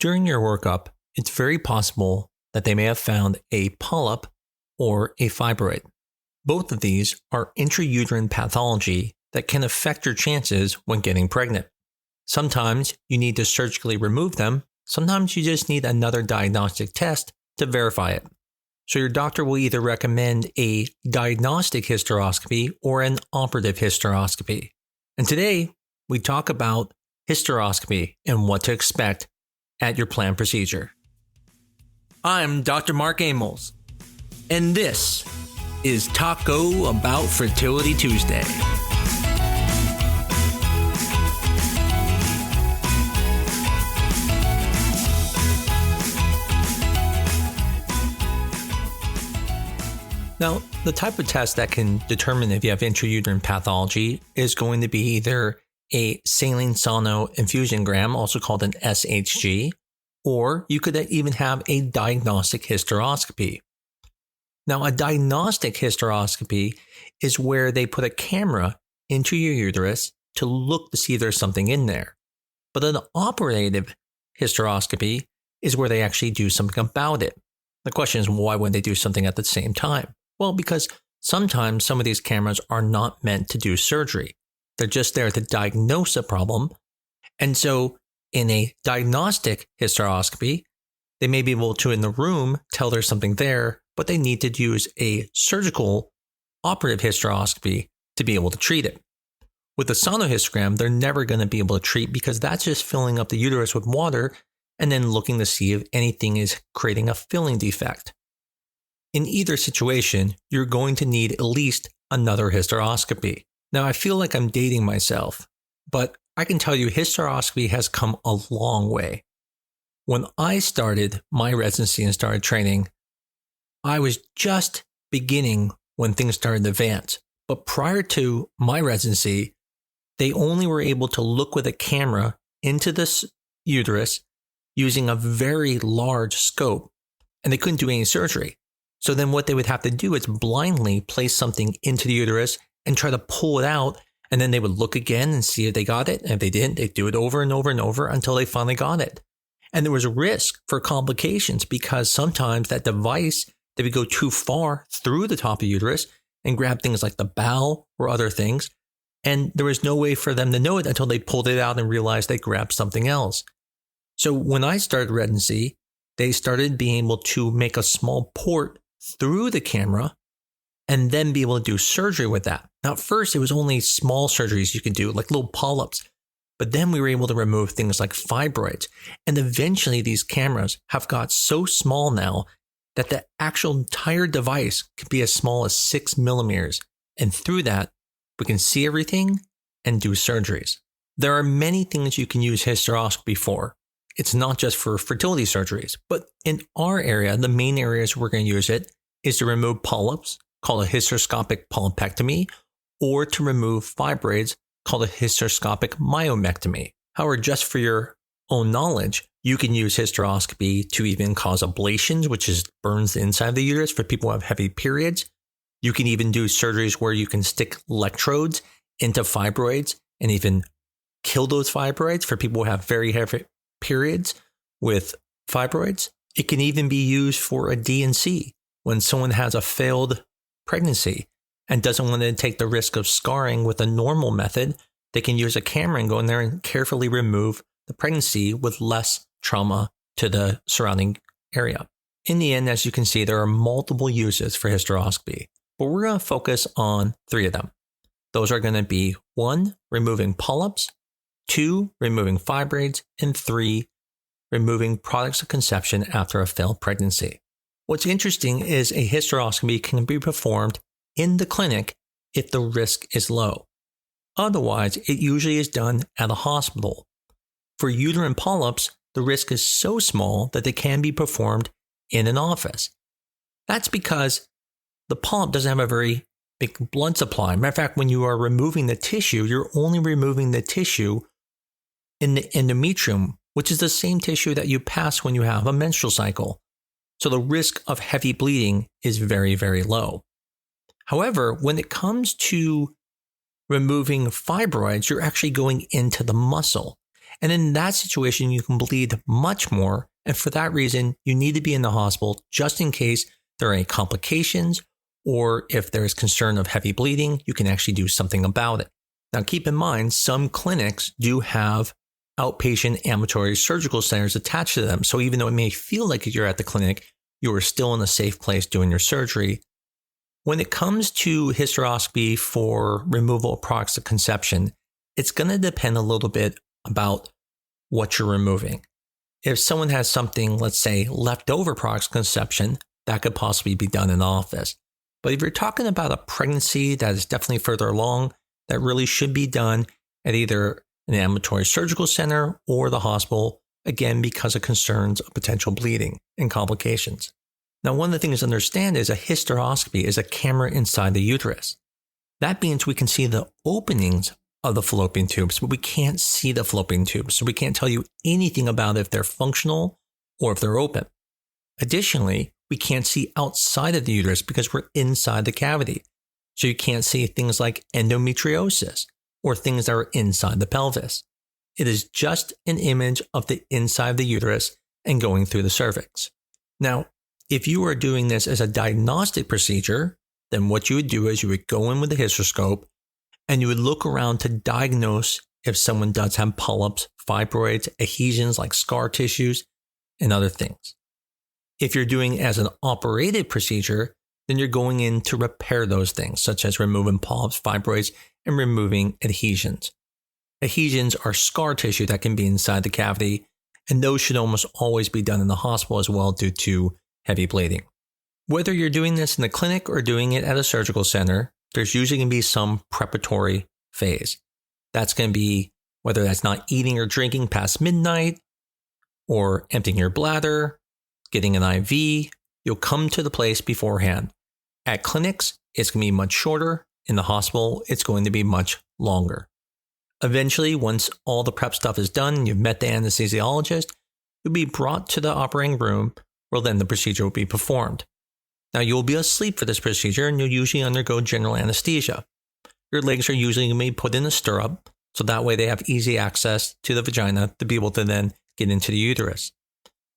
During your workup, it's very possible that they may have found a polyp or a fibroid. Both of these are intrauterine pathology that can affect your chances when getting pregnant. Sometimes you need to surgically remove them. Sometimes you just need another diagnostic test to verify it. So your doctor will either recommend a diagnostic hysteroscopy or an operative hysteroscopy. And today, we talk about hysteroscopy and what to expect at your planned procedure. I'm Dr. Mark Amols, and this is Taco Bout Fertility Tuesday. Now, the type of test that can determine if you have intrauterine pathology is going to be either a saline sono infusiogram, also called an SHG, or you could even have a diagnostic hysteroscopy. Now, a diagnostic hysteroscopy is where they put a camera into your uterus to look to see if there's something in there. But an operative hysteroscopy is where they actually do something about it. The question is, why wouldn't they do something at the same time? Well, because sometimes some of these cameras are not meant to do surgery. They're just there to diagnose a problem. And so in a diagnostic hysteroscopy, they may be able to, in the room, tell there's something there, but they need to use a surgical operative hysteroscopy to be able to treat it. With the sonohystogram, they're never going to be able to treat because that's just filling up the uterus with water and then looking to see if anything is creating a filling defect. In either situation, you're going to need at least another hysteroscopy. Now, I feel like I'm dating myself, but I can tell you hysteroscopy has come a long way. When I started my residency and started training, I was just beginning when things started to advance. But prior to my residency, they only were able to look with a camera into the uterus using a very large scope, and they couldn't do any surgery. So then what they would have to do is blindly place something into the uterus and try to pull it out, and then they would look again and see if they got it. And if they didn't, they'd do it over and over and over until they finally got it. And there was a risk for complications because sometimes that device, they would go too far through the top of the uterus and grab things like the bowel or other things. And there was no way for them to know it until they pulled it out and realized they grabbed something else. So when I started residency, they started being able to make a small port through the camera and then be able to do surgery with that. Now, at first, it was only small surgeries you could do, like little polyps. But then we were able to remove things like fibroids. And eventually, these cameras have got so small now that the actual entire device could be as small as 6 millimeters. And through that, we can see everything and do surgeries. There are many things you can use hysteroscopy for. It's not just for fertility surgeries, but in our area, the main areas we're going to use it is to remove polyps, called a hysteroscopic polypectomy, or to remove fibroids, called a hysteroscopic myomectomy. However, just for your own knowledge, you can use hysteroscopy to even cause ablations, which is burns the inside of the uterus for people who have heavy periods. You can even do surgeries where you can stick electrodes into fibroids and even kill those fibroids for people who have very heavy periods with fibroids. It can even be used for a D&C when someone has a failed pregnancy and doesn't want to take the risk of scarring with a normal method. They can use a camera and go in there and carefully remove the pregnancy with less trauma to the surrounding area. In the end, as you can see, there are multiple uses for hysteroscopy, but we're going to focus on 3 of them. Those are going to be 1, removing polyps, 2, removing fibroids, and 3, removing products of conception after a failed pregnancy. What's interesting is a hysteroscopy can be performed in the clinic if the risk is low. Otherwise, it usually is done at a hospital. For uterine polyps, the risk is so small that they can be performed in an office. That's because the polyp doesn't have a very big blood supply. Matter of fact, when you are removing the tissue, you're only removing the tissue in the endometrium, which is the same tissue that you pass when you have a menstrual cycle. So the risk of heavy bleeding is very, very low. However, when it comes to removing fibroids, you're actually going into the muscle. And in that situation, you can bleed much more. And for that reason, you need to be in the hospital just in case there are any complications, or if there is concern of heavy bleeding, you can actually do something about it. Now, keep in mind, some clinics do have outpatient ambulatory surgical centers attached to them. So even though it may feel like you're at the clinic, you are still in a safe place doing your surgery. When it comes to hysteroscopy for removal of products of conception, it's going to depend a little bit about what you're removing. If someone has something, let's say, leftover products of conception, that could possibly be done in the office. But if you're talking about a pregnancy that is definitely further along, that really should be done at either an ambulatory surgical center or the hospital, again, because of concerns of potential bleeding and complications. Now, one of the things to understand is a hysteroscopy is a camera inside the uterus. That means we can see the openings of the fallopian tubes, but we can't see the fallopian tubes, so we can't tell you anything about if they're functional or if they're open. Additionally, we can't see outside of the uterus because we're inside the cavity. So you can't see things like endometriosis or things that are inside the pelvis. It is just an image of the inside of the uterus and going through the cervix. Now, if you are doing this as a diagnostic procedure, then what you would do is you would go in with a hysteroscope and you would look around to diagnose if someone does have polyps, fibroids, adhesions like scar tissues, and other things. If you're doing as an operated procedure, then you're going in to repair those things, such as removing polyps, fibroids, and removing adhesions. Adhesions are scar tissue that can be inside the cavity, and those should almost always be done in the hospital as well due to heavy bleeding. Whether you're doing this in the clinic or doing it at a surgical center, there's usually going to be some preparatory phase. That's going to be whether that's not eating or drinking past midnight, or emptying your bladder, getting an IV. You'll come to the place beforehand. At clinics, it's going to be much shorter. In the hospital, it's going to be much longer. Eventually, once all the prep stuff is done, you've met the anesthesiologist, you'll be brought to the operating room where then the procedure will be performed. Now, you'll be asleep for this procedure and you'll usually undergo general anesthesia. Your legs are usually going to be put in a stirrup, so that way they have easy access to the vagina to be able to then get into the uterus.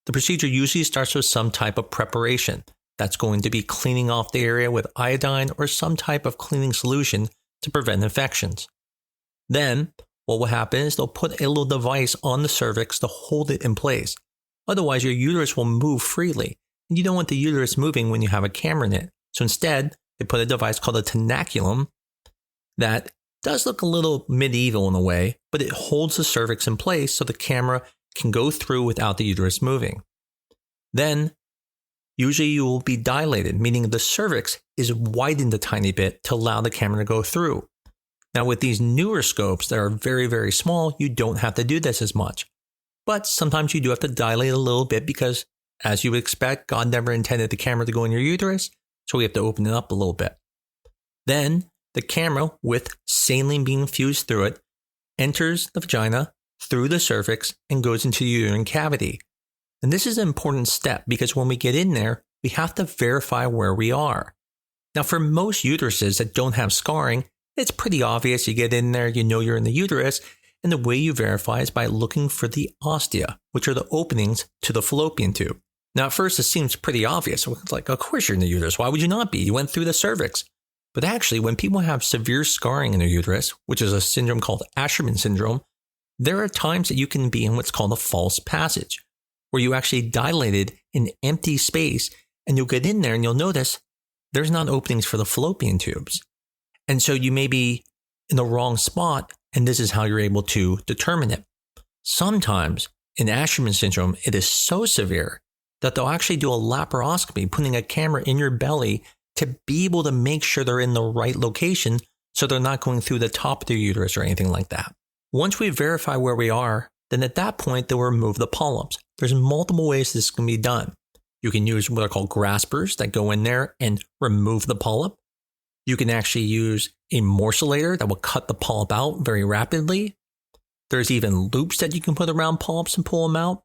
The procedure usually starts with some type of preparation. That's going to be cleaning off the area with iodine or some type of cleaning solution to prevent infections. Then, what will happen is they'll put a little device on the cervix to hold it in place. Otherwise, your uterus will move freely. And you don't want the uterus moving when you have a camera in it. So instead, they put a device called a tenaculum that does look a little medieval in a way, but it holds the cervix in place so the camera can go through without the uterus moving. Then, usually you will be dilated, meaning the cervix is widened a tiny bit to allow the camera to go through. Now, with these newer scopes that are very, very small, you don't have to do this as much. But sometimes you do have to dilate a little bit because, as you would expect, God never intended the camera to go in your uterus, so we have to open it up a little bit. Then, the camera, with saline being infused through it, enters the vagina, through the cervix, and goes into the uterine cavity. And this is an important step because when we get in there, we have to verify where we are. Now, for most uteruses that don't have scarring, it's pretty obvious. You get in there, you know you're in the uterus, and the way you verify is by looking for the ostia, which are the openings to the fallopian tube. Now, at first, it seems pretty obvious. It's like, of course you're in the uterus. Why would you not be? You went through the cervix. But actually, when people have severe scarring in their uterus, which is a syndrome called Asherman syndrome, there are times that you can be in what's called a false passage, where you actually dilated an empty space, and you'll get in there and you'll notice there's not openings for the fallopian tubes. And so you may be in the wrong spot, and this is how you're able to determine it. Sometimes in Asherman syndrome, it is so severe that they'll actually do a laparoscopy, putting a camera in your belly to be able to make sure they're in the right location so they're not going through the top of the uterus or anything like that. Once we verify where we are, then at that point, they'll remove the polyps. There's multiple ways this can be done. You can use what are called graspers that go in there and remove the polyp. You can actually use a morcellator that will cut the polyp out very rapidly. There's even loops that you can put around polyps and pull them out.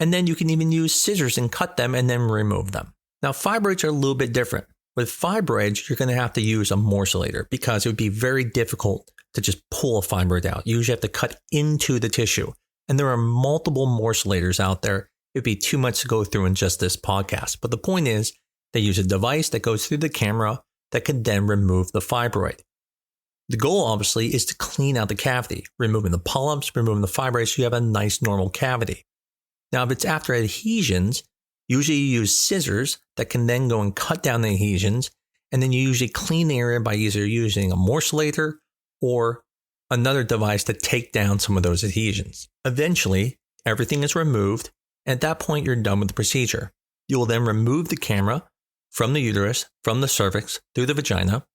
And then you can even use scissors and cut them and then remove them. Now, fibroids are a little bit different. With fibroids, you're going to have to use a morcellator because it would be very difficult to just pull a fibroid out. You usually have to cut into the tissue. And there are multiple morcellators out there. It'd be too much to go through in just this podcast. But the point is, they use a device that goes through the camera that can then remove the fibroid. The goal, obviously, is to clean out the cavity, removing the polyps, removing the fibroids, so you have a nice normal cavity. Now, if it's after adhesions, usually you use scissors that can then go and cut down the adhesions, and then you usually clean the area by either using a morcellator or another device to take down some of those adhesions. Eventually, everything is removed, and at that point, you're done with the procedure. You will then remove the camera from the uterus, from the cervix, through the vagina.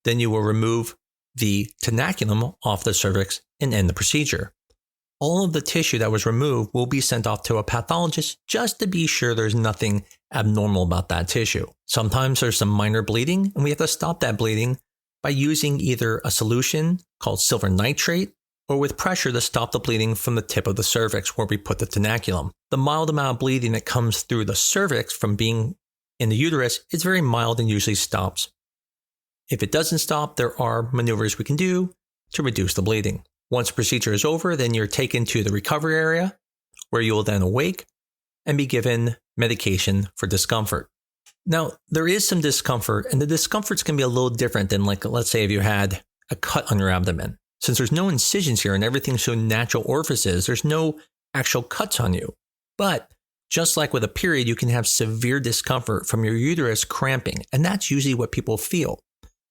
Then you will remove the tenaculum off the cervix and end the procedure. All of the tissue that was removed will be sent off to a pathologist just to be sure there's nothing abnormal about that tissue. Sometimes there's some minor bleeding, and we have to stop that bleeding by using either a solution called silver nitrate or with pressure to stop the bleeding from the tip of the cervix where we put the tenaculum. The mild amount of bleeding that comes through the cervix from being in the uterus is very mild and usually stops. If it doesn't stop, there are maneuvers we can do to reduce the bleeding. Once the procedure is over, then you're taken to the recovery area where you will then awake and be given medication for discomfort. Now, there is some discomfort, and the discomfort's can be a little different than, like, let's say if you had a cut on your abdomen. Since there's no incisions here and everything's so natural orifices, there's no actual cuts on you. But just like with a period, you can have severe discomfort from your uterus cramping, and that's usually what people feel.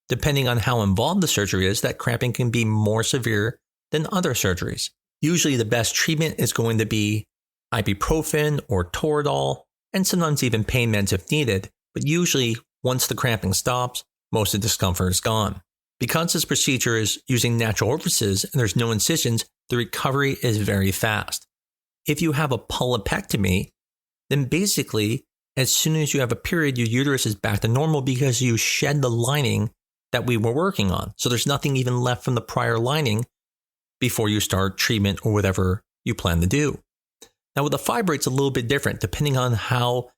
Depending on how involved the surgery is, that cramping can be more severe than other surgeries. Usually the best treatment is going to be ibuprofen or Toradol, and sometimes even pain meds if needed, but usually once the cramping stops, most of the discomfort is gone. Because this procedure is using natural orifices and there's no incisions, the recovery is very fast. If you have a polypectomy, then basically, as soon as you have a period, your uterus is back to normal because you shed the lining that we were working on. So there's nothing even left from the prior lining before you start treatment or whatever you plan to do. Now with the fibroid, it's a little bit different depending on how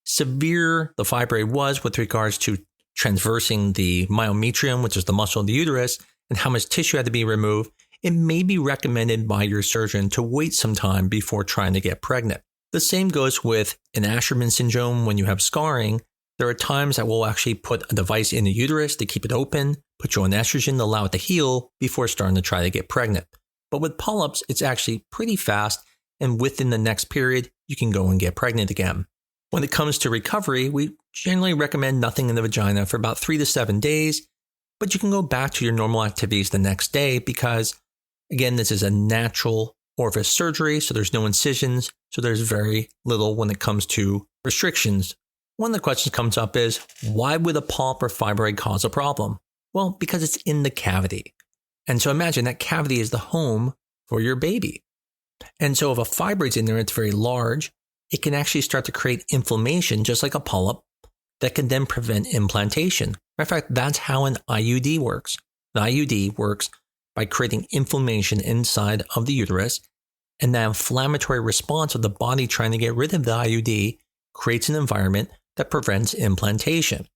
severe the fibroid was with regards to transversing the myometrium, which is the muscle of the uterus, and how much tissue had to be removed. It may be recommended by your surgeon to wait some time before trying to get pregnant. The same goes with an Asherman syndrome. When you have scarring, there are times that we'll actually put a device in the uterus to keep it open, put you on estrogen to allow it to heal before starting to try to get pregnant. But with polyps, it's actually pretty fast, and within the next period, you can go and get pregnant again. When it comes to recovery, we generally recommend nothing in the vagina for about 3 to 7 days, but you can go back to your normal activities the next day because, again, this is a natural orifice surgery, so there's no incisions, so there's very little when it comes to restrictions. One of the questions comes up is, why would a polyp or fibroid cause a problem? Well, because it's in the cavity. And so imagine that cavity is the home for your baby. And so if a fibroid's in there, it's very large, it can actually start to create inflammation, just like a polyp, that can then prevent implantation. Matter of fact, that's how an IUD works. The IUD works by creating inflammation inside of the uterus, and that inflammatory response of the body trying to get rid of the IUD creates an environment that prevents implantation.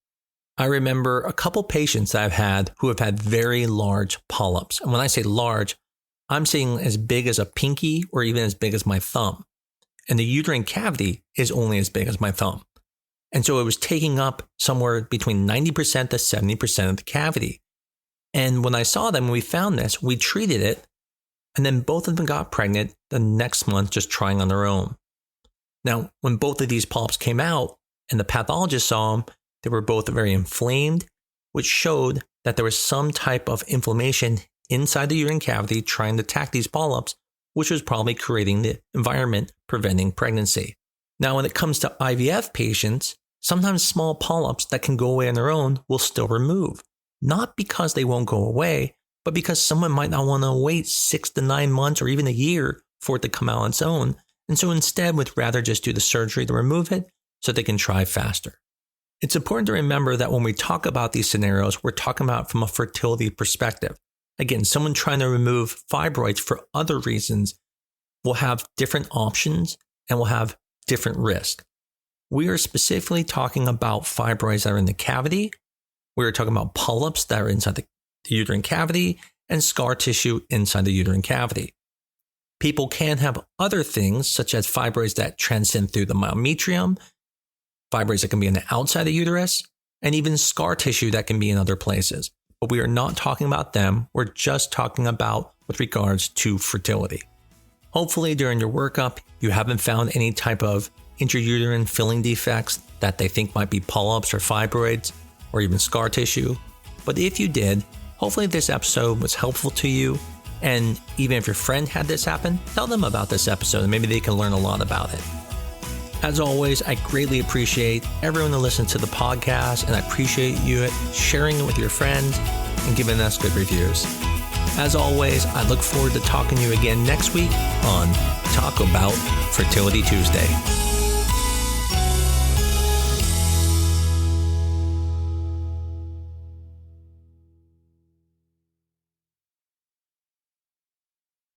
I remember a couple patients that I've had who have had very large polyps. And when I say large, I'm saying as big as a pinky or even as big as my thumb. And the uterine cavity is only as big as my thumb. And so it was taking up somewhere between 90% to 70% of the cavity. And when I saw them, we found this, we treated it, and then both of them got pregnant the next month just trying on their own. Now, when both of these polyps came out and the pathologist saw them, they were both very inflamed, which showed that there was some type of inflammation inside the uterine cavity trying to attack these polyps, which was probably creating the environment preventing pregnancy. Now, when it comes to IVF patients, sometimes small polyps that can go away on their own will still remove. Not because they won't go away, but because someone might not want to wait 6 to 9 months or even a year for it to come out on its own. And so instead would rather just do the surgery to remove it so they can try faster. It's important to remember that when we talk about these scenarios, we're talking about from a fertility perspective. Again, someone trying to remove fibroids for other reasons will have different options and will have different risk. We are specifically talking about fibroids that are in the cavity. We are talking about polyps that are inside the uterine cavity and scar tissue inside the uterine cavity. People can have other things, such as fibroids that transcend through the myometrium, fibroids that can be on the outside of the uterus, and even scar tissue that can be in other places. But we are not talking about them. We're just talking about with regards to fertility. Hopefully during your workup, you haven't found any type of intrauterine filling defects that they think might be polyps or fibroids or even scar tissue. But if you did, hopefully this episode was helpful to you. And even if your friend had this happen, tell them about this episode and maybe they can learn a lot about it. As always, I greatly appreciate everyone that listens to the podcast, and I appreciate you sharing it with your friends and giving us good reviews. As always, I look forward to talking to you again next week on Taco Bout Fertility Tuesday.